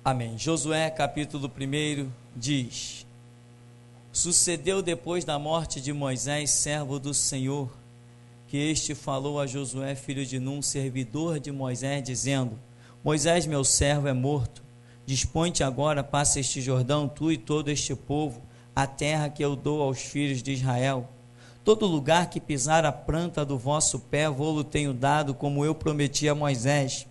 Amém. Josué capítulo 1 diz: Sucedeu depois da morte de Moisés, servo do Senhor, que este falou a Josué, filho de Num, servidor de Moisés, dizendo: Moisés, meu servo, é morto. Dispõe-te agora, passa este Jordão, tu e todo este povo, a terra que eu dou aos filhos de Israel. Todo lugar que pisar a planta do vosso pé, vou-lo tenho dado, como eu prometi a Moisés.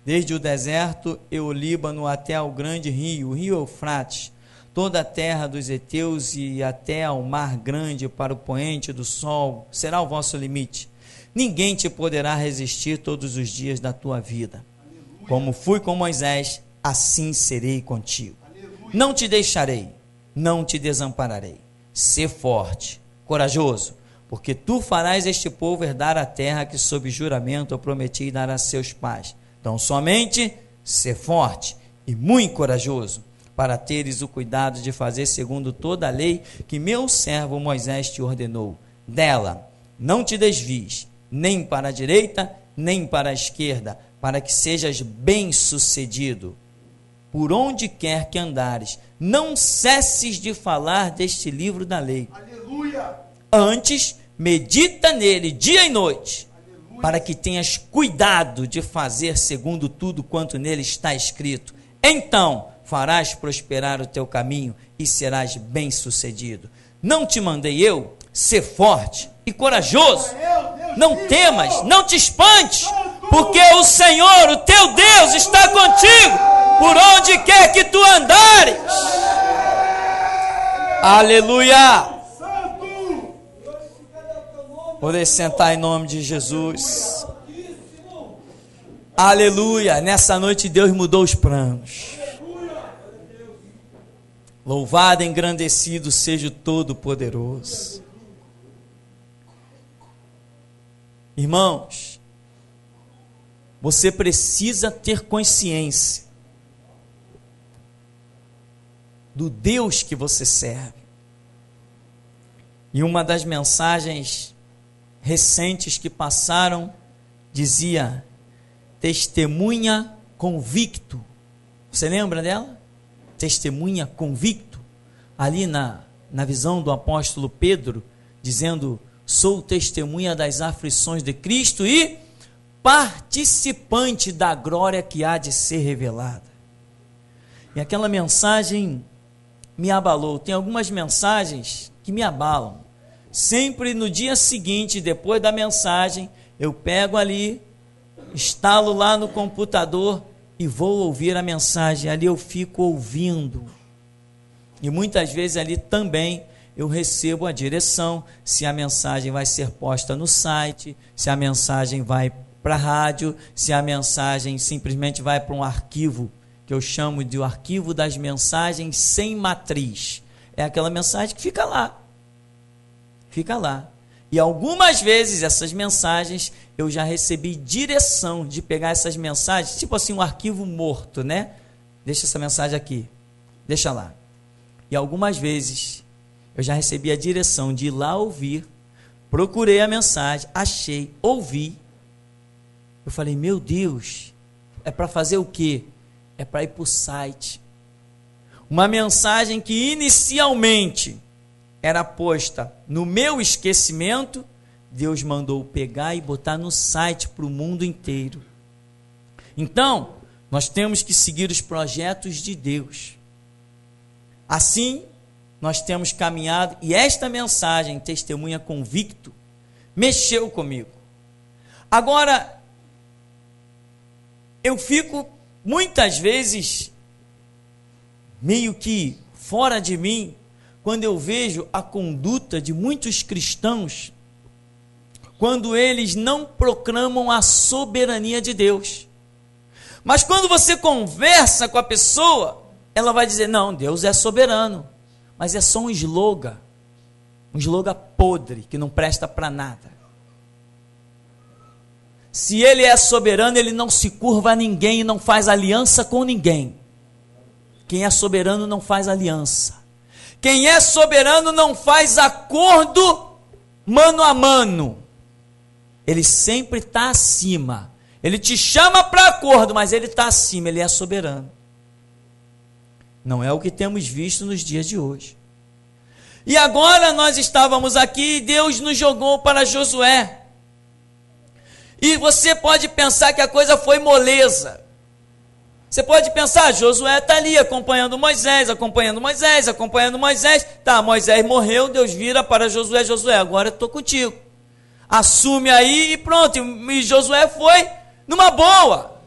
Desde o deserto e o Líbano até ao grande rio, o rio Eufrates, toda a terra dos heteus e até ao mar grande, para o poente do sol, será o vosso limite. Ninguém te poderá resistir todos os dias da tua vida. Aleluia. Como fui com Moisés, assim serei contigo. Aleluia. Não te deixarei, não te desampararei. Sê forte, corajoso, porque tu farás este povo herdar a terra que sob juramento eu prometi dar a seus pais. Então somente ser forte e muito corajoso, para teres o cuidado de fazer segundo toda a lei que meu servo Moisés te ordenou. Dela não te desvies, nem para a direita, nem para a esquerda, para que sejas bem-sucedido. Por onde quer que andares, não cesses de falar deste livro da lei. Aleluia! Antes, medita nele dia e noite, para que tenhas cuidado de fazer segundo tudo quanto nele está escrito. Então farás prosperar o teu caminho e serás bem-sucedido. Não te mandei eu? Ser forte e corajoso. Não temas, não te espantes, porque o Senhor, o teu Deus, está contigo, por onde quer que tu andares. Aleluia! Poder sentar em nome de Jesus. Aleluia. Nessa noite Deus mudou os planos. Louvado e engrandecido seja o Todo-Poderoso. Irmãos, você precisa ter consciência do Deus que você serve. E uma das mensagens recentes que passaram dizia: testemunha convicto. Você lembra dela? Testemunha convicto. Ali na visão do apóstolo Pedro, dizendo: sou testemunha das aflições de Cristo e participante da glória que há de ser revelada. E aquela mensagem me abalou. Tem algumas mensagens que me abalam. Sempre no dia seguinte, depois da mensagem, eu pego ali, instalo lá no computador e vou ouvir a mensagem. Ali eu fico ouvindo. E muitas vezes ali também eu recebo a direção, se a mensagem vai ser posta no site, se a mensagem vai para a rádio, se a mensagem simplesmente vai para um arquivo, que eu chamo de o arquivo das mensagens sem matriz. É aquela mensagem que fica lá. Fica lá. E algumas vezes essas mensagens eu já recebi direção de pegar essas mensagens, tipo assim, um arquivo morto, né? Deixa essa mensagem aqui, deixa lá. E algumas vezes eu já recebi a direção de ir lá ouvir, procurei a mensagem, achei, ouvi. Eu falei, meu Deus, é para fazer o quê? É para ir para o site. Uma mensagem que inicialmente era posta no meu esquecimento, Deus mandou pegar e botar no site para o mundo inteiro. Então, nós temos que seguir os projetos de Deus. Assim, nós temos caminhado, e esta mensagem, testemunha convicto, mexeu comigo. Agora, eu fico muitas vezes meio que fora de mim, quando eu vejo a conduta de muitos cristãos, quando eles não proclamam a soberania de Deus. Mas quando você conversa com a pessoa, ela vai dizer, não, Deus é soberano, mas é só um slogan podre, que não presta para nada. Se ele é soberano, ele não se curva a ninguém e não faz aliança com ninguém. Quem é soberano não faz aliança. Quem é soberano não faz acordo mano a mano. Ele sempre está acima. Ele te chama para acordo, mas ele está acima, ele é soberano. Não é o que temos visto nos dias de hoje. E agora nós estávamos aqui e Deus nos jogou para Josué. E você pode pensar que a coisa foi moleza. Você pode pensar, Josué está ali acompanhando Moisés. Tá, Moisés morreu, Deus vira para Josué, Josué, agora eu estou contigo. Assume aí e pronto. E Josué foi numa boa.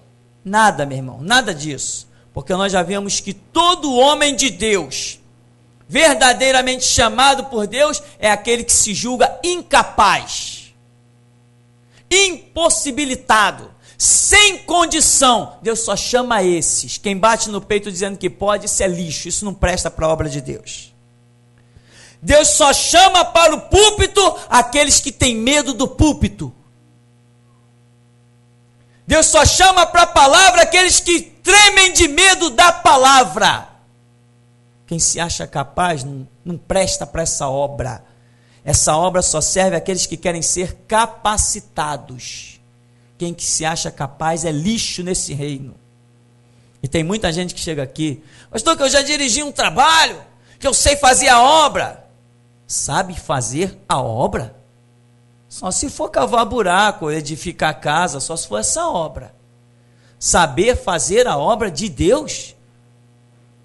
Nada, meu irmão, nada disso. Porque nós já vimos que todo homem de Deus, verdadeiramente chamado por Deus, é aquele que se julga incapaz, impossibilitado, sem condição. Deus só chama esses. Quem bate no peito dizendo que pode, isso é lixo, isso não presta para a obra de Deus. Deus só chama para o púlpito aqueles que têm medo do púlpito. Deus só chama para a palavra aqueles que tremem de medo da palavra. Quem se acha capaz não presta para essa obra. Essa obra só serve àqueles que querem ser capacitados. Quem que se acha capaz é lixo nesse reino. E tem muita gente que chega aqui, pastor, que eu já dirigi um trabalho, que eu sei fazer a obra. Sabe fazer a obra? Só se for cavar buraco, edificar casa, só se for essa obra. Saber fazer a obra de Deus?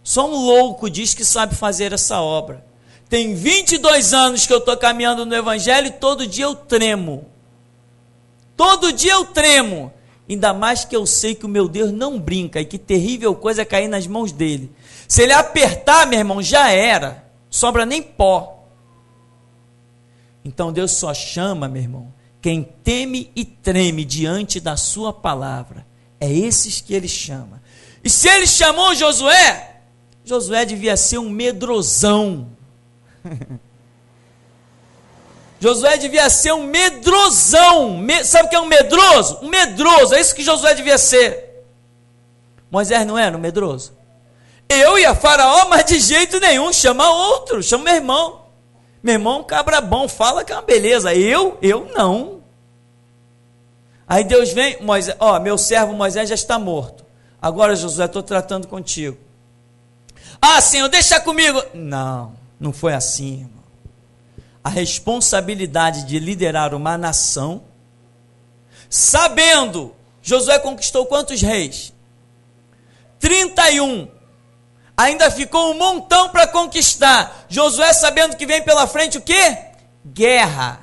Só um louco diz que sabe fazer essa obra. Tem 22 anos que eu estou caminhando no Evangelho e todo dia eu tremo. Todo dia eu tremo. Ainda mais que eu sei que o meu Deus não brinca e que terrível coisa é cair nas mãos dele. Se ele apertar, meu irmão, já era. Sobra nem pó. Então Deus só chama, meu irmão, quem teme e treme diante da sua palavra. É esses que ele chama. E se ele chamou Josué, Josué devia ser um medrosão. Josué devia ser um medrosão. Sabe o que é um medroso? Um medroso, é isso que Josué devia ser. Moisés não era um medroso? Eu ia Faraó, mas de jeito nenhum, chama outro, chama meu irmão. Meu irmão, cabra bom, fala que é uma beleza. Eu não. Aí Deus vem, Moisés, meu servo Moisés já está morto. Agora, Josué, estou tratando contigo. Ah, Senhor, deixa comigo. Não foi assim, irmão. A responsabilidade de liderar uma nação, sabendo, Josué conquistou quantos reis? 31. Ainda ficou um montão para conquistar. Josué sabendo que vem pela frente o quê? Guerra.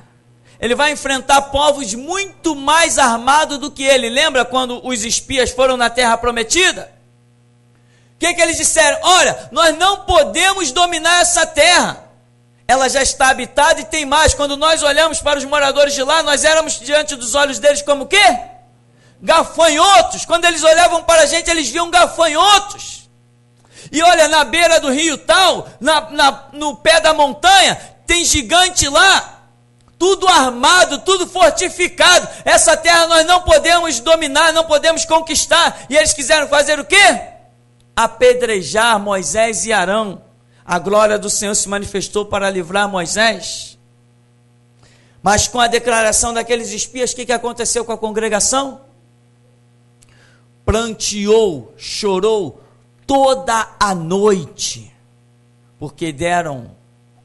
Ele vai enfrentar povos muito mais armados do que ele. Lembra quando os espias foram na terra prometida? O que eles disseram? Olha, nós não podemos dominar essa terra. Ela já está habitada e tem mais. Quando nós olhamos para os moradores de lá, nós éramos diante dos olhos deles como o quê? Gafanhotos. Quando eles olhavam para a gente, eles viam gafanhotos. E olha, na beira do rio tal, no pé da montanha, tem gigante lá, tudo armado, tudo fortificado. Essa terra nós não podemos dominar, não podemos conquistar. E eles quiseram fazer o quê? Apedrejar Moisés e Arão. A glória do Senhor se manifestou para livrar Moisés. Mas com a declaração daqueles espias, o que aconteceu com a congregação? Pranteou, chorou toda a noite, porque deram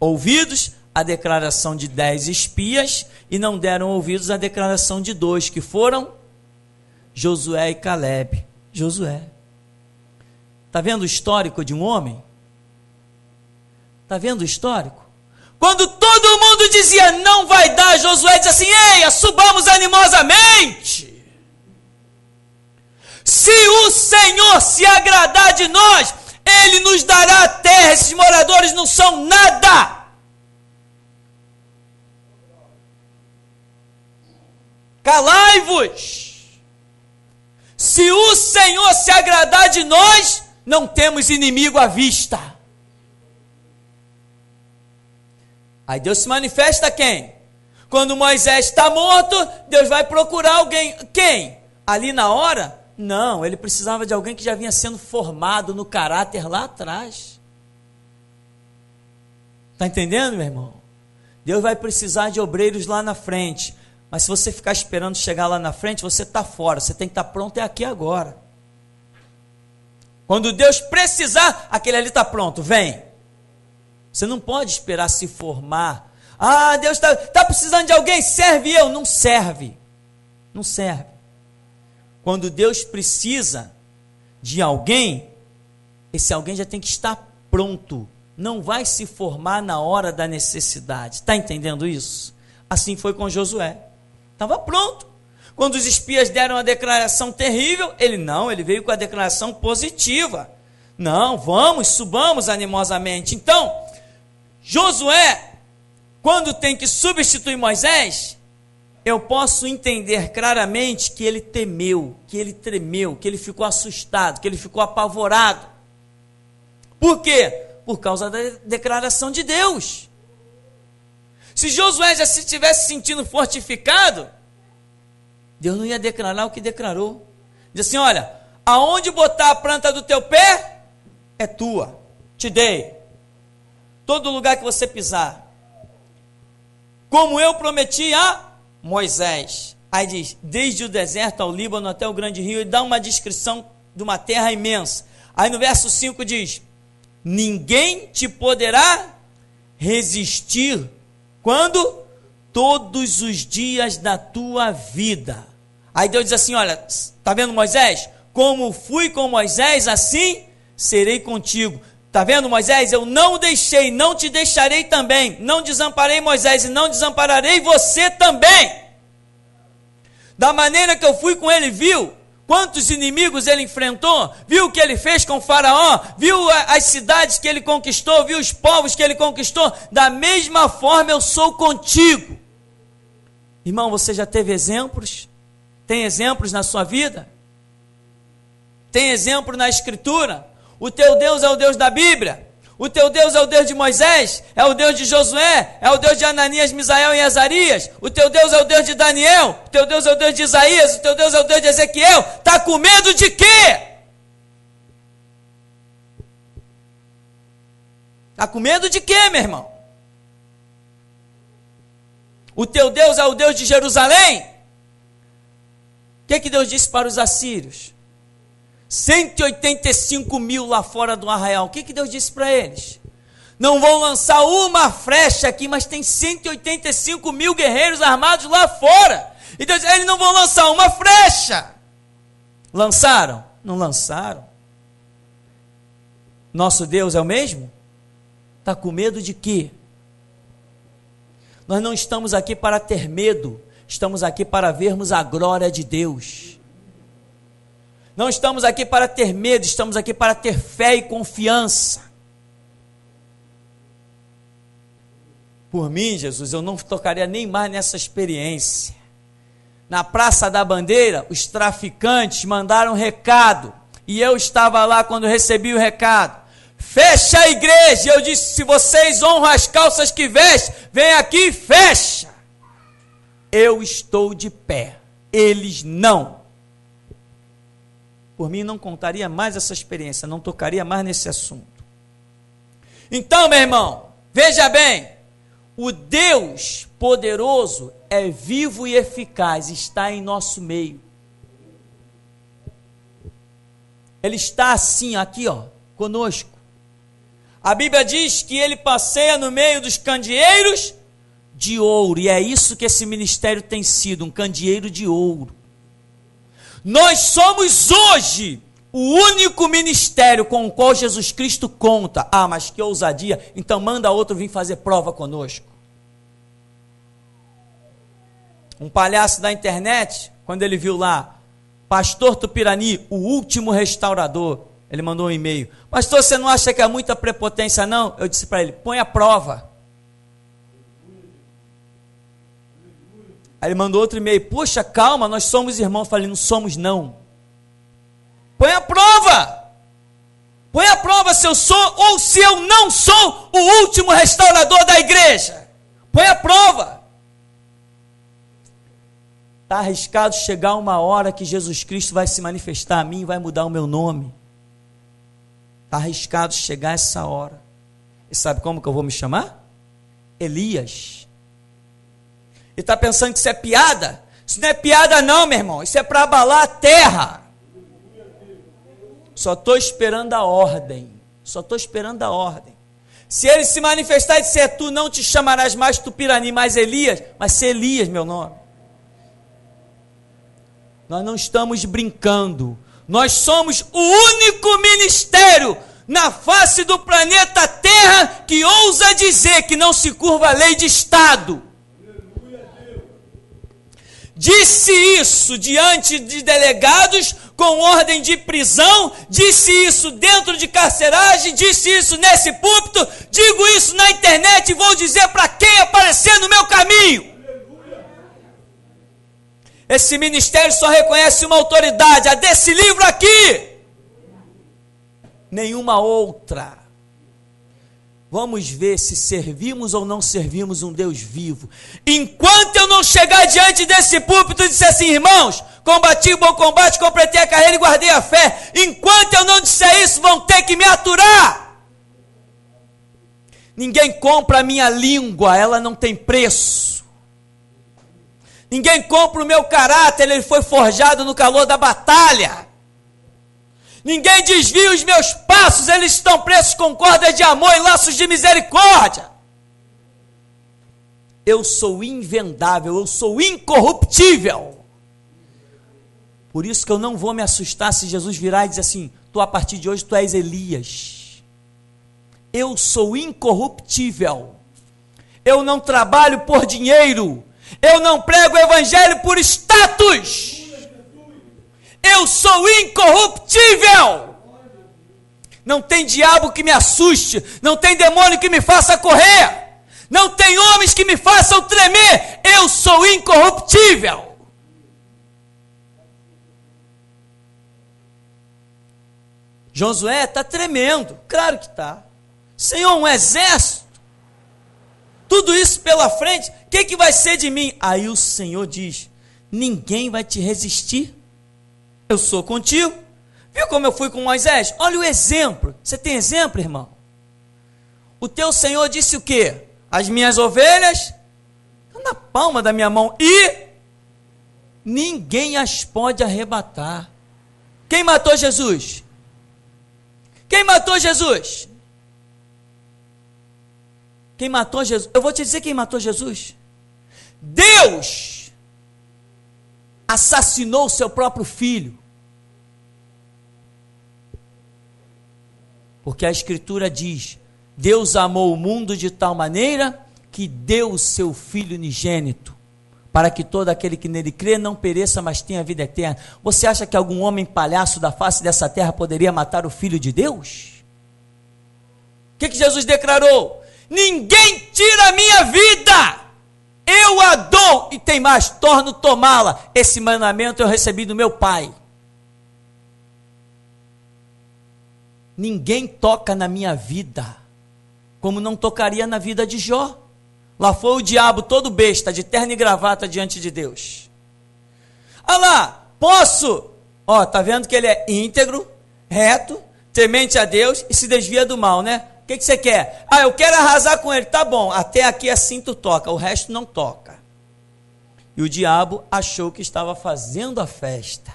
ouvidos à declaração de 10 espias e não deram ouvidos à declaração de 2, que foram Josué e Calebe. Josué. Está vendo o histórico de um homem? Está vendo o histórico? Quando todo mundo dizia não vai dar, Josué disse assim: eia, subamos animosamente. Se o Senhor se agradar de nós, Ele nos dará a terra. Esses moradores não são nada. Calai-vos. Se o Senhor se agradar de nós, não temos inimigo à vista. Aí Deus se manifesta quem? Quando Moisés está morto, Deus vai procurar alguém. Quem? Ali na hora? Não, ele precisava de alguém que já vinha sendo formado no caráter lá atrás. Está entendendo, meu irmão? Deus vai precisar de obreiros lá na frente. Mas se você ficar esperando chegar lá na frente, você está fora. Você tem que estar pronto aqui agora. Quando Deus precisar, aquele ali está pronto, vem. Você não pode esperar se formar. Ah, Deus está precisando de alguém, serve eu. Não serve. Não serve. Quando Deus precisa de alguém, esse alguém já tem que estar pronto. Não vai se formar na hora da necessidade. Está entendendo isso? Assim foi com Josué. Estava pronto. Quando os espias deram a declaração terrível, ele veio com a declaração positiva. Não, vamos, subamos animosamente. Então, Josué, quando tem que substituir Moisés, eu posso entender claramente que ele temeu, que ele tremeu, que ele ficou assustado, que ele ficou apavorado. Por quê? Por causa da declaração de Deus. Se Josué já se estivesse sentindo fortificado, Deus não ia declarar o que declarou. Diz assim, olha, aonde botar a planta do teu pé, é tua, te dei. Todo lugar que você pisar, como eu prometi a Moisés. Aí diz, desde o deserto ao Líbano até o grande rio, e dá uma descrição de uma terra imensa. Aí no verso 5 diz, ninguém te poderá resistir, quando? Todos os dias da tua vida. Aí Deus diz assim, olha, está vendo Moisés? Como fui com Moisés, assim serei contigo. Está vendo Moisés? Eu não deixei, não te deixarei também. Não desamparei Moisés e não desampararei você também. Da maneira que eu fui com ele, viu? Quantos inimigos ele enfrentou? Viu o que ele fez com o faraó? Viu as cidades que ele conquistou? Viu os povos que ele conquistou? Da mesma forma eu sou contigo. Irmão, você já teve exemplos? Tem exemplos na sua vida? Tem exemplo na Escritura? O teu Deus é o Deus da Bíblia? O teu Deus é o Deus de Moisés? É o Deus de Josué? É o Deus de Ananias, Misael e Azarias? O teu Deus é o Deus de Daniel? O teu Deus é o Deus de Isaías? O teu Deus é o Deus de Ezequiel? Está com medo de quê? Está com medo de quê, meu irmão? O teu Deus é o Deus de Jerusalém? O que Deus disse para os assírios? 185 mil lá fora do arraial. O que Deus disse para eles? Não vão lançar uma flecha aqui, mas tem 185 mil guerreiros armados lá fora. E Deus disse, eles não vão lançar uma flecha. Lançaram? Não lançaram. Nosso Deus é o mesmo? Está com medo de quê? Nós não estamos aqui para ter medo, estamos aqui para vermos a glória de Deus. Não estamos aqui para ter medo, estamos aqui para ter fé e confiança. Por mim, Jesus, eu não tocaria nem mais nessa experiência. Na Praça da Bandeira, os traficantes mandaram um recado, e eu estava lá quando recebi o recado. Fecha a igreja. Eu disse, se vocês honram as calças que vestem, vem aqui e fecha. Eu estou de pé, eles não. Por mim não contaria mais essa experiência, não tocaria mais nesse assunto. Então, meu irmão, veja bem, o Deus poderoso é vivo e eficaz, está em nosso meio. Ele está assim, aqui, ó, conosco. A Bíblia diz que ele passeia no meio dos candeeiros de ouro, e é isso que esse ministério tem sido, um candeeiro de ouro. Nós somos hoje o único ministério com o qual Jesus Cristo conta. Ah, mas que ousadia, então manda outro vir fazer prova conosco. Um palhaço da internet, quando ele viu lá, Pastor Tupirani, o último restaurador, ele mandou um e-mail, pastor, você não acha que é muita prepotência não? Eu disse para ele, põe a prova. Aí ele mandou outro e-mail, puxa, calma, nós somos irmãos. Eu falei, não somos não. Põe a prova. Põe a prova se eu sou ou se eu não sou o último restaurador da igreja. Põe a prova. Está arriscado chegar uma hora que Jesus Cristo vai se manifestar a mim e vai mudar o meu nome. Está arriscado chegar essa hora. E sabe como que eu vou me chamar? Elias. E está pensando que isso é piada? Isso não é piada não, meu irmão. Isso é para abalar a terra. Só estou esperando a ordem. Só estou esperando a ordem. Se ele se manifestar e disser, tu não te chamarás mais Tupirani, mais Elias, mas ser Elias, meu nome. Nós não estamos brincando. Nós somos o único ministério na face do planeta Terra que ousa dizer que não se curva a lei de Estado. Disse isso diante de delegados com ordem de prisão, disse isso dentro de carceragem, disse isso nesse púlpito, digo isso na internet e vou dizer para quem aparecer no meu caminho. Esse ministério só reconhece uma autoridade, a desse livro aqui. Nenhuma outra. Vamos ver se servimos ou não servimos um Deus vivo. Enquanto eu não chegar diante desse púlpito e disser assim, irmãos, combati o bom combate, completei a carreira e guardei a fé. Enquanto eu não disser isso, vão ter que me aturar. Ninguém compra a minha língua, ela não tem preço. Ninguém compra o meu caráter, ele foi forjado no calor da batalha. Ninguém desvia os meus passos, eles estão presos com cordas de amor e laços de misericórdia. Eu sou invendável, eu sou incorruptível. Por isso que eu não vou me assustar se Jesus virar e dizer assim, tu a partir de hoje tu és Elias. Eu sou incorruptível. Eu não trabalho por dinheiro. Eu não prego o evangelho por status. Eu sou incorruptível. Não tem diabo que me assuste, não tem demônio que me faça correr, não tem homens que me façam tremer. Eu sou incorruptível. Josué está tremendo, claro que está. Senhor, um exército, tudo isso pela frente, o que vai ser de mim? Aí o Senhor diz, ninguém vai te resistir. Eu sou contigo. Viu como eu fui com Moisés? Olha o exemplo. Você tem exemplo, irmão? O teu Senhor disse o quê? As minhas ovelhas estão na palma da minha mão e ninguém as pode arrebatar. Quem matou Jesus? Quem matou Jesus? Quem matou Jesus? Eu vou te dizer quem matou Jesus. Deus assassinou o seu próprio filho. Porque a Escritura diz, Deus amou o mundo de tal maneira que deu o seu Filho unigênito, para que todo aquele que nele crê não pereça, mas tenha vida eterna. Você acha que algum homem palhaço da face dessa terra poderia matar o Filho de Deus? O que Jesus declarou? Ninguém tira a minha vida, eu a dou, e tem mais, torno tomá-la. Esse mandamento eu recebi do meu Pai. Ninguém toca na minha vida, como não tocaria na vida de Jó. Lá foi o diabo todo besta, de terno e gravata diante de Deus. Ah lá, posso? Ó, tá vendo que ele é íntegro, reto, temente a Deus e se desvia do mal, né? O que você quer? Ah, eu quero arrasar com ele. Tá bom, até aqui assim tu toca, o resto não toca. E o diabo achou que estava fazendo a festa.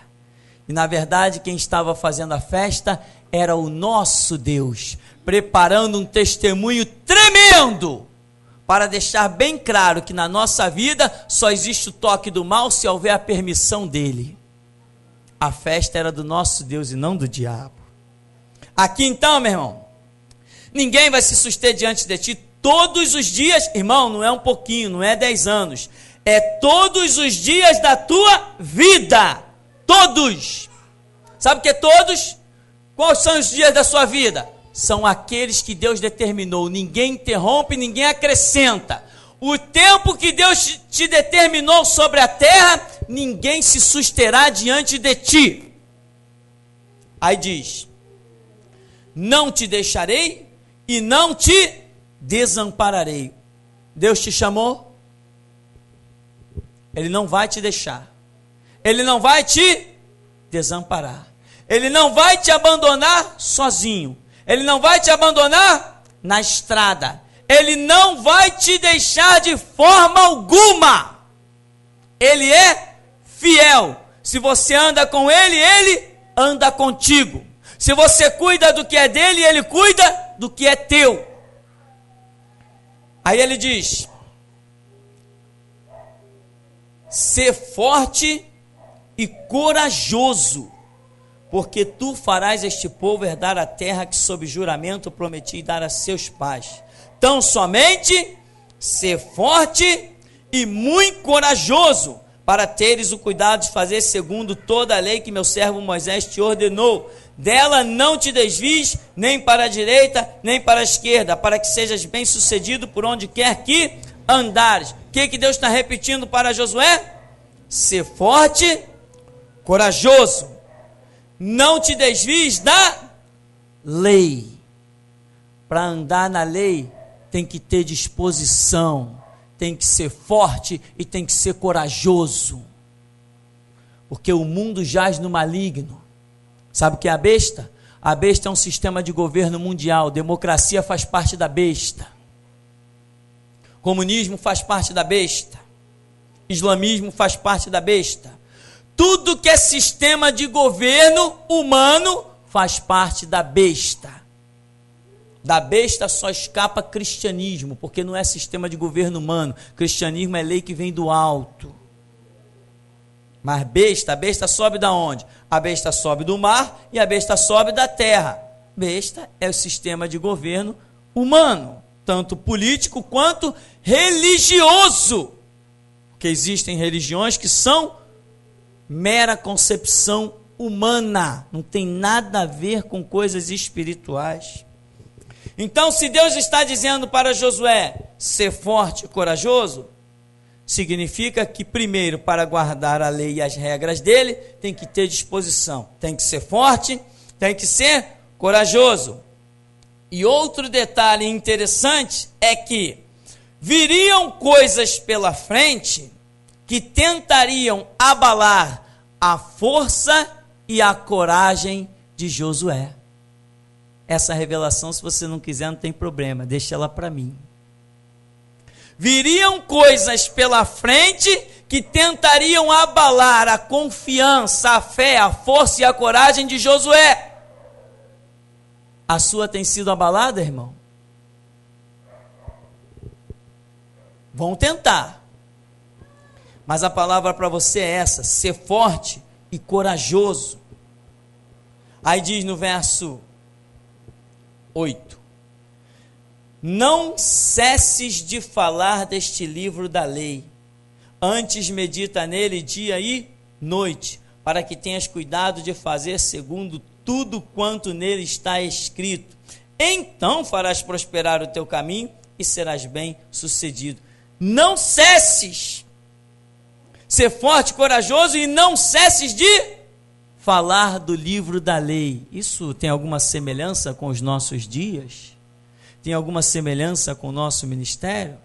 E na verdade quem estava fazendo a festa era o nosso Deus, preparando um testemunho tremendo, para deixar bem claro que na nossa vida só existe o toque do mal se houver a permissão dele. A festa era do nosso Deus e não do diabo. Aqui então, meu irmão, ninguém vai se suster diante de ti todos os dias, irmão, não é um pouquinho, não é 10 anos, é todos os dias da tua vida, todos. Sabe o que é todos? Quais são os dias da sua vida? São aqueles que Deus determinou, ninguém interrompe, ninguém acrescenta. O tempo que Deus te determinou sobre a terra, ninguém se susterá diante de ti. Aí diz, não te deixarei e não te desampararei. Deus te chamou, Ele não vai te deixar, Ele não vai te desamparar, Ele não vai te abandonar sozinho, Ele não vai te abandonar na estrada, Ele não vai te deixar de forma alguma. Ele é fiel. Se você anda com Ele, Ele anda contigo. Se você cuida do que é dele, ele cuida do que é teu. Aí ele diz: ser forte e corajoso, porque tu farás este povo herdar a terra que sob juramento prometi dar a seus pais. Tão somente ser forte e muito corajoso, para teres o cuidado de fazer segundo toda a lei que meu servo Moisés te ordenou. Dela não te desvies, nem para a direita, nem para a esquerda, para que sejas bem sucedido por onde quer que andares. O que Deus está repetindo para Josué? Ser forte, corajoso. Não te desvies da lei. Para andar na lei, tem que ter disposição, tem que ser forte e tem que ser corajoso. Porque o mundo jaz no maligno. Sabe o que é a besta? A besta é um sistema de governo mundial. Democracia faz parte da besta. Comunismo faz parte da besta. Islamismo faz parte da besta. Tudo que é sistema de governo humano faz parte da besta. Da besta só escapa cristianismo, porque não é sistema de governo humano. Cristianismo é lei que vem do alto. Mas a besta sobe da onde? A besta sobe do mar e a besta sobe da terra. Besta é o sistema de governo humano, tanto político quanto religioso. Porque existem religiões que são mera concepção humana, não tem nada a ver com coisas espirituais. Então, se Deus está dizendo para Josué ser forte e corajoso, significa que primeiro, para guardar a lei e as regras dele, tem que ter disposição, tem que ser forte, tem que ser corajoso. E outro detalhe interessante é que viriam coisas pela frente que tentariam abalar a força e a coragem de Josué. Essa revelação, se você não quiser, não tem problema, deixa ela para mim. Viriam coisas pela frente que tentariam abalar a confiança, a fé, a força e a coragem de Josué. A sua tem sido abalada, irmão? Vão tentar. Mas a palavra para você é essa: ser forte e corajoso. Aí diz no verso 8: não cesses de falar deste livro da lei, antes medita nele dia e noite, para que tenhas cuidado de fazer segundo tudo quanto nele está escrito. Então farás prosperar o teu caminho e serás bem sucedido. Não cesses. Ser forte, corajoso e não cesses de falar do livro da lei. Isso tem alguma semelhança com os nossos dias? Tem alguma semelhança com o nosso ministério?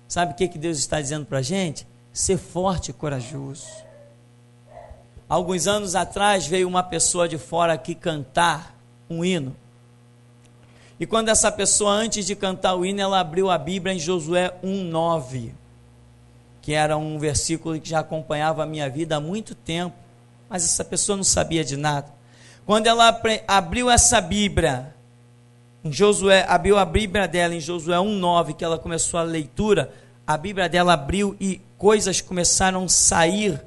Sabe o que Deus está dizendo para a gente? Ser forte e corajoso. Alguns anos atrás veio uma pessoa de fora aqui cantar um hino. E quando essa pessoa, antes de cantar o hino, ela abriu a Bíblia em Josué 1:9, que era um versículo que já acompanhava a minha vida há muito tempo, mas essa pessoa não sabia de nada. Quando ela abriu essa Bíblia, abriu a Bíblia dela em Josué 1:9, que ela começou a leitura, a Bíblia dela abriu e coisas começaram a sair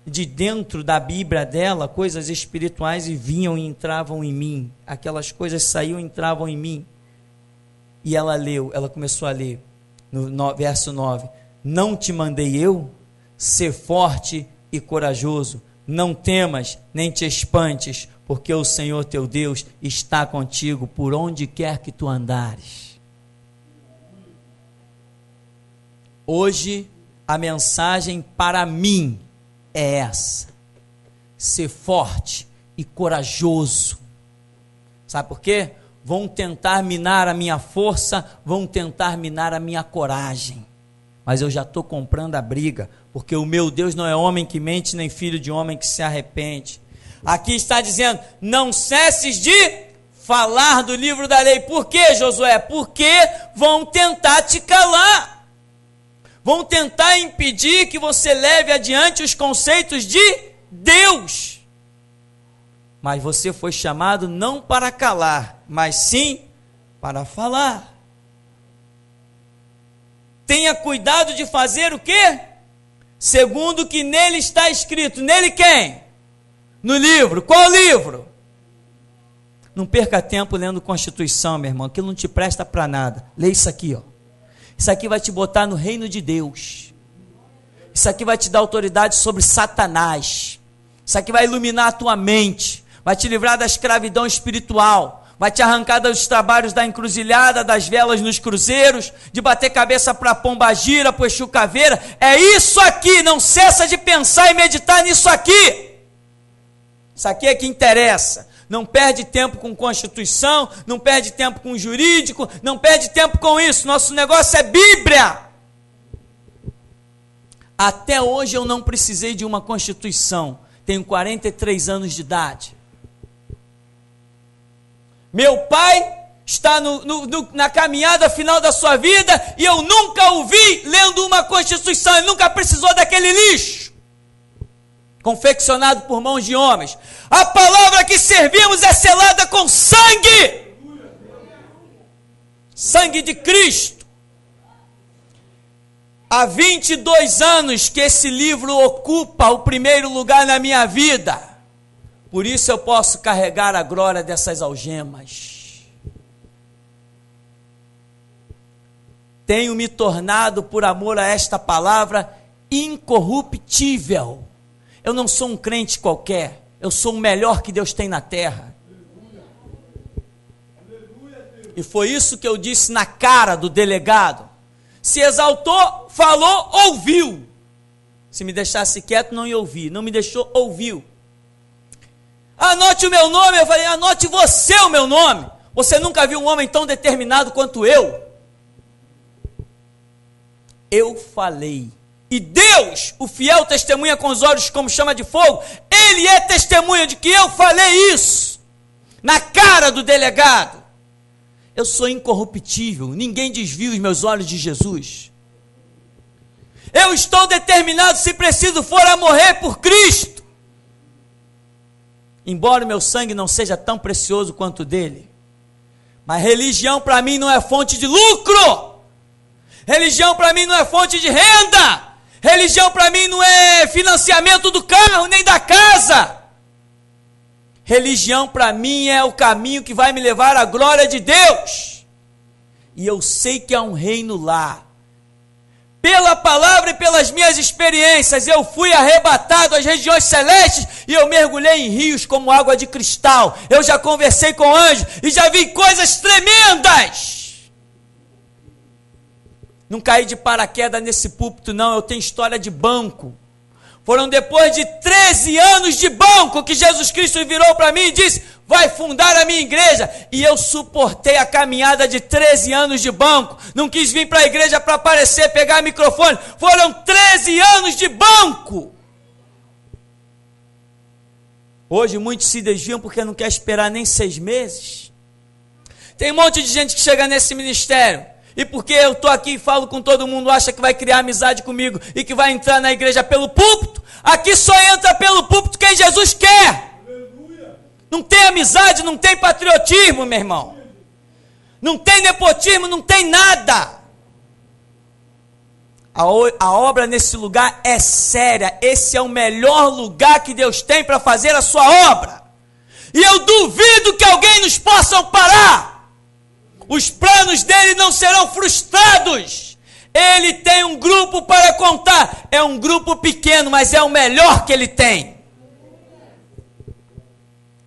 de dentro da Bíblia dela, coisas espirituais, e vinham e entravam em mim. Aquelas coisas saíam e entravam em mim. E ela começou a ler, no verso 9: não te mandei eu? Ser forte e corajoso, não temas, nem te espantes, porque o Senhor teu Deus está contigo por onde quer que tu andares. Hoje, a mensagem para mim é essa: ser forte e corajoso. Sabe por quê? Vão tentar minar a minha força, vão tentar minar a minha coragem, mas eu já estou comprando a briga, porque o meu Deus não é homem que mente, nem filho de homem que se arrepende. Aqui está dizendo: não cesses de falar do livro da lei. Por quê, Josué? Porque vão tentar te calar. Vão tentar impedir que você leve adiante os conceitos de Deus. Mas você foi chamado não para calar, mas sim para falar. Tenha cuidado de fazer o quê? Segundo o que nele está escrito. Nele quem? No livro. Qual livro? Não perca tempo lendo Constituição, meu irmão. Aquilo não te presta para nada. Lê isso aqui, ó. Isso aqui vai te botar no reino de Deus. Isso aqui vai te dar autoridade sobre Satanás. Isso aqui vai iluminar a tua mente. Vai te livrar da escravidão espiritual. Vai te arrancar dos trabalhos da encruzilhada, das velas nos cruzeiros, de bater cabeça para pombagira, para Exu caveira. É isso aqui, não cessa de pensar e meditar nisso aqui. Isso aqui é que interessa. Não perde tempo com Constituição, não perde tempo com jurídico, não perde tempo com isso. Nosso negócio é Bíblia. Até hoje eu não precisei de uma Constituição. Tenho 43 anos de idade. Meu pai está na caminhada final da sua vida e eu nunca o vi lendo uma Constituição. Ele nunca precisou daquele lixo confeccionado por mãos de homens. A palavra que servimos é selada com sangue. Sangue de Cristo. Há 22 anos que esse livro ocupa o primeiro lugar na minha vida. Por isso eu posso carregar a glória dessas algemas. Tenho me tornado, por amor a esta palavra, incorruptível. Eu não sou um crente qualquer. Eu sou o melhor que Deus tem na terra. E foi isso que eu disse na cara do delegado. Se exaltou, falou, ouviu. Se me deixasse quieto, não ia ouvir. Não me deixou, ouviu. Anote o meu nome. Eu falei, anote você o meu nome. Você nunca viu um homem tão determinado quanto eu. Eu falei. E Deus, o fiel testemunha com os olhos como chama de fogo. Ele é testemunha de que eu falei isso. Na cara do delegado. Eu sou incorruptível. Ninguém desvia os meus olhos de Jesus. Eu estou determinado, se preciso for, a morrer por Cristo. Embora o meu sangue não seja tão precioso quanto o dele. Mas religião para mim não é fonte de lucro. Religião para mim não é fonte de renda. Religião para mim não é financiamento do carro nem da casa. Religião para mim é o caminho que vai me levar à glória de Deus. E eu sei que há um reino lá. Pela palavra e pelas minhas experiências, eu fui arrebatado às regiões celestes e eu mergulhei em rios como água de cristal. Eu já conversei com anjos e já vi coisas tremendas. Não caí de paraquedas nesse púlpito, não. Eu tenho história de banco. Foram depois de 13 anos de banco que Jesus Cristo virou para mim e disse, vai fundar a minha igreja. E eu suportei a caminhada de 13 anos de banco. Não quis vir para a igreja para aparecer, pegar microfone. Foram 13 anos de banco. Hoje muitos se desviam porque não quer esperar nem 6 meses. Tem um monte de gente que chega nesse ministério. E porque eu estou aqui e falo com todo mundo, acha que vai criar amizade comigo e que vai entrar na igreja pelo púlpito. Aqui só entra pelo púlpito quem Jesus quer. Aleluia. Não tem amizade, não tem patriotismo, meu irmão. Não tem nepotismo, não tem nada. A obra nesse lugar é séria. Esse é o melhor lugar que Deus tem para fazer a sua obra. E eu duvido que alguém nos possa parar. Os planos dele não serão frustrados. Ele tem um grupo para contar. É um grupo pequeno, mas é o melhor que ele tem.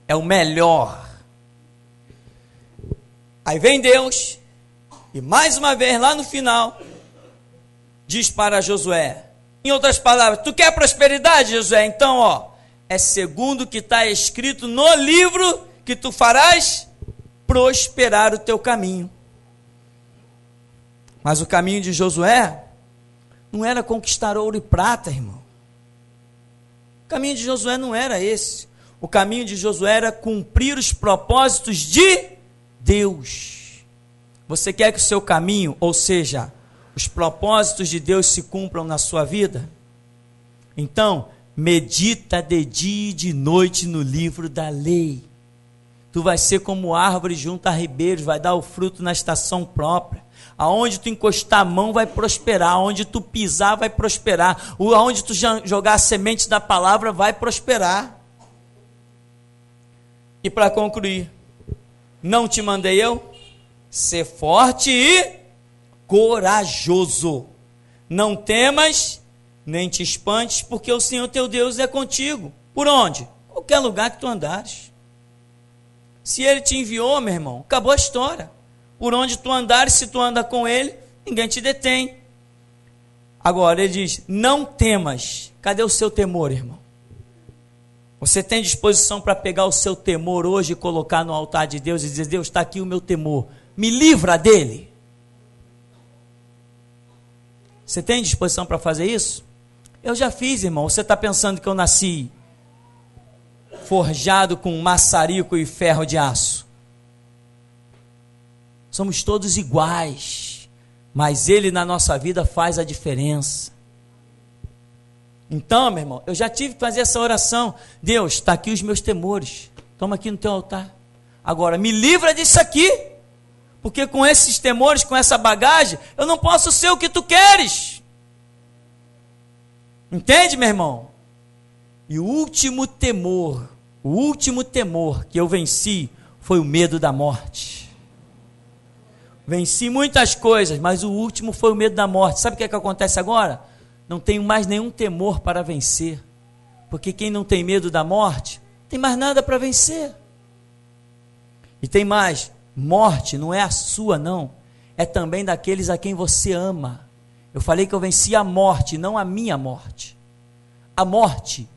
É o melhor. Aí vem Deus, e mais uma vez lá no final, diz para Josué, em outras palavras, tu quer prosperidade, Josué? Então, ó, é segundo o que está escrito no livro que tu farás prosperar o teu caminho. Mas o caminho de Josué não era conquistar ouro e prata, irmão. O caminho de Josué não era esse. O caminho de Josué era cumprir os propósitos de Deus. Você quer que o seu caminho, ou seja, os propósitos de Deus se cumpram na sua vida? Então, medita de dia e de noite no livro da lei. Tu vai ser como árvore junto a ribeiros, vai dar o fruto na estação própria. Aonde tu encostar a mão vai prosperar, aonde tu pisar vai prosperar, aonde tu jogar a semente da palavra vai prosperar. E para concluir, não te mandei eu? Ser forte e corajoso. Não temas, nem te espantes, porque o Senhor teu Deus é contigo. Por onde? Qualquer lugar que tu andares. Se Ele te enviou, meu irmão, acabou a história. Por onde tu andares, se tu anda com Ele, ninguém te detém. Agora, Ele diz, não temas. Cadê o seu temor, irmão? Você tem disposição para pegar o seu temor hoje e colocar no altar de Deus e dizer, Deus, está aqui o meu temor, me livra dele? Você tem disposição para fazer isso? Eu já fiz, irmão. Você está pensando que eu nasci forjado com maçarico e ferro de aço? Somos todos iguais, mas Ele na nossa vida faz a diferença. Então, meu irmão, eu já tive que fazer essa oração. Deus, está aqui os meus temores, toma aqui no teu altar. Agora, me livra disso aqui, porque com esses temores, com essa bagagem, eu não posso ser o que tu queres. Entende, meu irmão? E o último temor que eu venci foi o medo da morte. Venci muitas coisas, mas o último foi o medo da morte. Sabe o que é que acontece agora? Não tenho mais nenhum temor para vencer, porque quem não tem medo da morte, não tem mais nada para vencer. E tem mais, morte não é a sua não, é também daqueles a quem você ama. Eu falei que eu venci a morte, não a minha morte. A morte.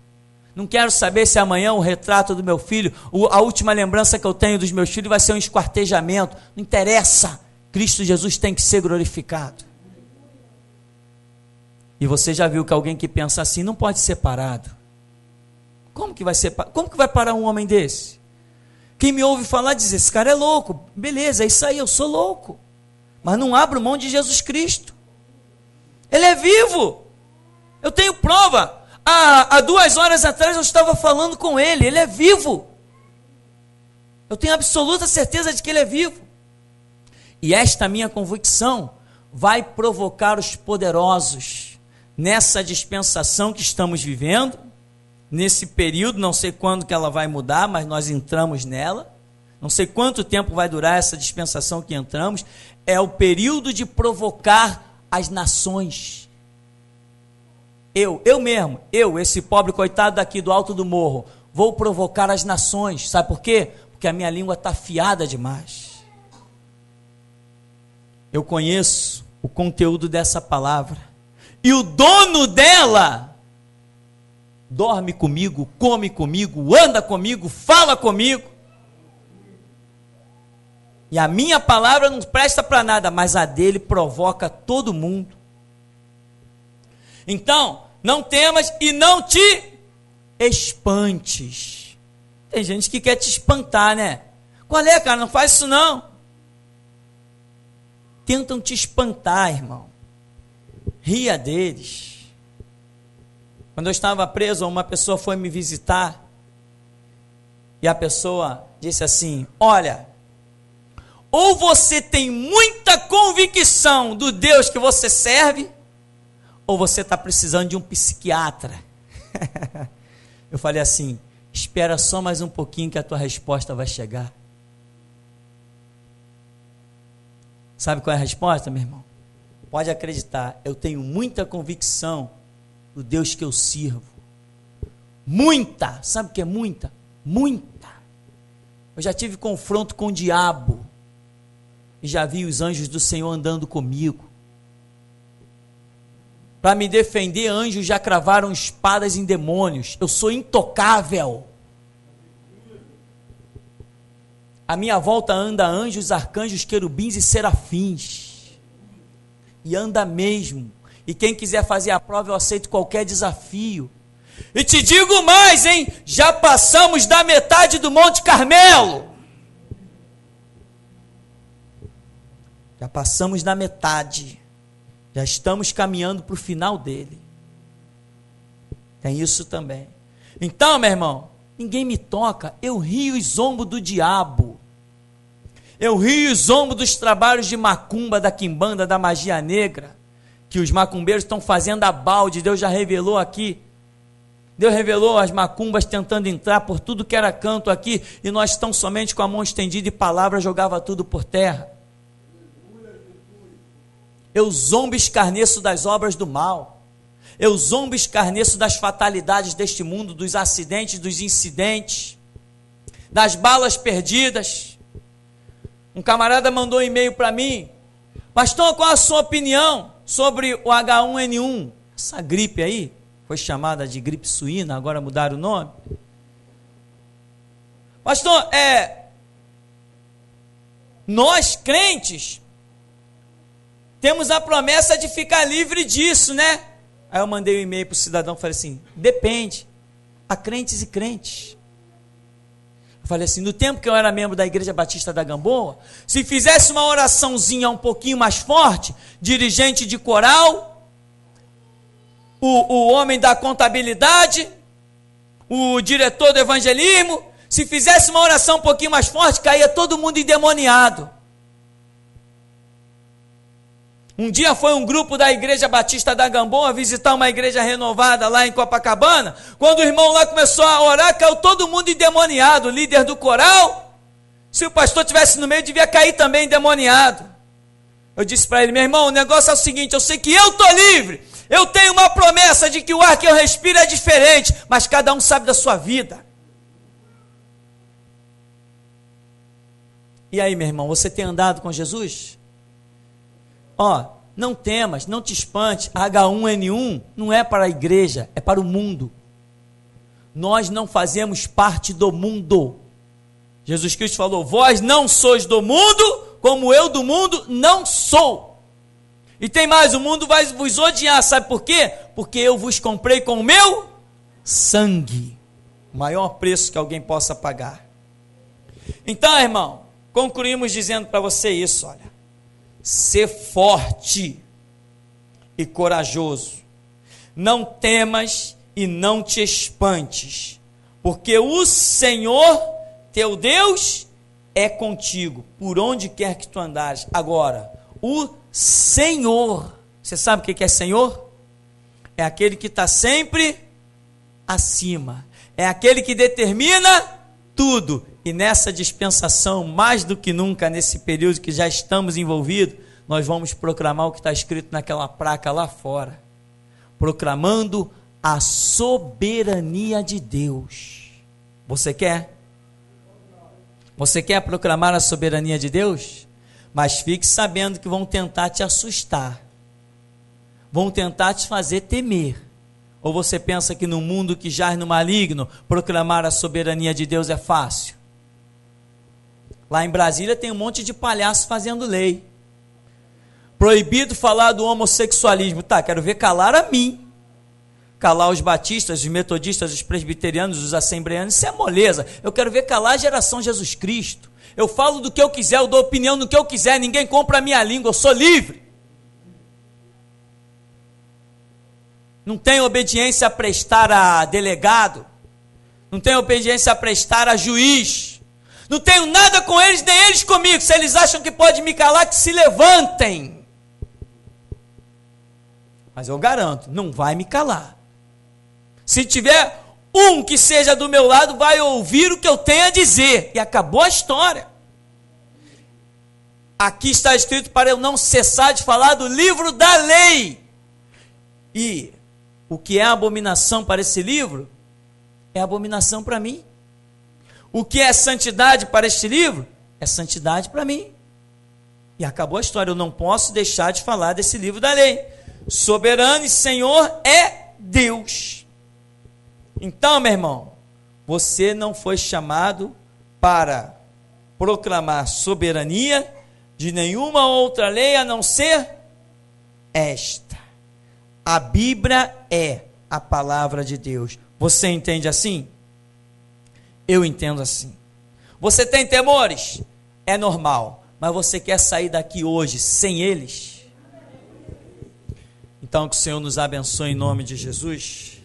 Não quero saber se amanhã o retrato do meu filho, a última lembrança que eu tenho dos meus filhos vai ser um esquartejamento. Não interessa. Cristo Jesus tem que ser glorificado. E você já viu que alguém que pensa assim não pode ser parado. Como que vai parar um homem desse? Quem me ouve falar diz, esse cara é louco. Beleza, é isso aí, eu sou louco. Mas não abro mão de Jesus Cristo. Ele é vivo. Eu tenho prova. Há 2 horas atrás eu estava falando com ele. Ele é vivo. Eu tenho absoluta certeza de que ele é vivo. E esta minha convicção vai provocar os poderosos nessa dispensação que estamos vivendo, nesse período, não sei quando que ela vai mudar, mas nós entramos nela, não sei quanto tempo vai durar essa dispensação que entramos, é o período de provocar as nações. Eu mesmo, esse pobre coitado daqui do alto do morro, vou provocar as nações, sabe por quê? Porque a minha língua está afiada demais. Eu conheço o conteúdo dessa palavra, e o dono dela dorme comigo, come comigo, anda comigo, fala comigo. E a minha palavra não presta para nada, mas a dele provoca todo mundo. Então, não temas e não te espantes. Tem gente que quer te espantar, né? Qual é, cara? Não faz isso não. Tentam te espantar, irmão. Ria deles. Quando eu estava preso, uma pessoa foi me visitar e a pessoa disse assim, olha, ou você tem muita convicção do Deus que você serve, ou você está precisando de um psiquiatra. Eu falei assim, espera só mais um pouquinho que a tua resposta vai chegar. Sabe qual é a resposta, meu irmão? Pode acreditar, eu tenho muita convicção do Deus que eu sirvo. Muita, sabe o que é muita? Muita. Eu já tive confronto com o diabo e já vi os anjos do Senhor andando comigo. Para me defender, anjos já cravaram espadas em demônios. Eu sou intocável. À minha volta anda anjos, arcanjos, querubins e serafins. E anda mesmo. E quem quiser fazer a prova, eu aceito qualquer desafio. E te digo mais, hein? Já passamos da metade do Monte Carmelo. Já passamos da metade. Já estamos caminhando para o final dele. Tem isso também. Então, meu irmão, ninguém me toca. Eu rio e zombo do diabo. Eu rio e zombo dos trabalhos de macumba, da quimbanda, da magia negra, que os macumbeiros estão fazendo a balde. Deus já revelou aqui. Deus revelou as macumbas tentando entrar por tudo que era canto aqui, e nós estamos somente com a mão estendida e palavra jogava tudo por terra. Eu zombo e escarneço das obras do mal. Eu zombo e escarneço das fatalidades deste mundo, dos acidentes, dos incidentes, das balas perdidas. Um camarada mandou um e-mail para mim: pastor, qual a sua opinião sobre o H1N1? Essa gripe aí, foi chamada de gripe suína, agora mudaram o nome. Pastor, nós crentes temos a promessa de ficar livre disso, né? Aí eu mandei um e-mail para o cidadão e falei assim: depende, há crentes e crentes. Eu falei assim: no tempo que eu era membro da Igreja Batista da Gamboa, se fizesse uma oraçãozinha um pouquinho mais forte, dirigente de coral, o homem da contabilidade, o diretor do evangelismo, se fizesse uma oração um pouquinho mais forte, caía todo mundo endemoniado. Um dia foi um grupo da Igreja Batista da Gamboa visitar uma igreja renovada lá em Copacabana. Quando o irmão lá começou a orar, caiu todo mundo endemoniado. O líder do coral, se o pastor estivesse no meio, devia cair também endemoniado. Eu disse para ele: meu irmão, o negócio é o seguinte, eu sei que eu estou livre, eu tenho uma promessa de que o ar que eu respiro é diferente, mas cada um sabe da sua vida. E aí, meu irmão, você tem andado com Jesus? Não temas, não te espante, H1N1 não é para a igreja, é para o mundo. Nós não fazemos parte do mundo. Jesus Cristo falou: vós não sois do mundo, como eu do mundo não sou. E tem mais, o mundo vai vos odiar, sabe por quê? Porque eu vos comprei com o meu sangue, o maior preço que alguém possa pagar. Então, irmão, concluímos dizendo para você isso, olha: ser forte e corajoso, não temas e não te espantes, porque o Senhor teu Deus é contigo, por onde quer que tu andares. Agora, o Senhor, você sabe o que é Senhor? É aquele que está sempre acima, é aquele que determina tudo. E nessa dispensação, mais do que nunca, nesse período que já estamos envolvidos, nós vamos proclamar o que está escrito naquela placa lá fora, proclamando a soberania de Deus. Você quer? Você quer proclamar a soberania de Deus? Mas fique sabendo que vão tentar te assustar, vão tentar te fazer temer. Ou você pensa que no mundo que jaz no maligno, proclamar a soberania de Deus é fácil? Lá em Brasília tem um monte de palhaço fazendo lei. Proibido falar do homossexualismo. Tá, quero ver calar a mim. Calar os batistas, os metodistas, os presbiterianos, os assembleanos, isso é moleza. Eu quero ver calar a geração Jesus Cristo. Eu falo do que eu quiser, eu dou opinião no que eu quiser, ninguém compra a minha língua, eu sou livre. Não tenho obediência a prestar a delegado, não tenho obediência a prestar a juiz. Não tenho nada com eles, nem eles comigo. Se eles acham que pode me calar, que se levantem. Mas eu garanto, não vai me calar. Se tiver um que seja do meu lado, vai ouvir o que eu tenho a dizer. E acabou a história. Aqui está escrito para eu não cessar de falar do livro da lei. E o que é abominação para esse livro, é abominação para mim. O que é santidade para este livro, é santidade para mim. E acabou a história, eu não posso deixar de falar desse livro da lei. Soberano e Senhor é Deus. Então, meu irmão, você não foi chamado para proclamar soberania de nenhuma outra lei a não ser esta. A Bíblia é a palavra de Deus. Você entende assim? Eu entendo assim. Você tem temores? É normal. Mas você quer sair daqui hoje sem eles? Então que o Senhor nos abençoe em nome de Jesus.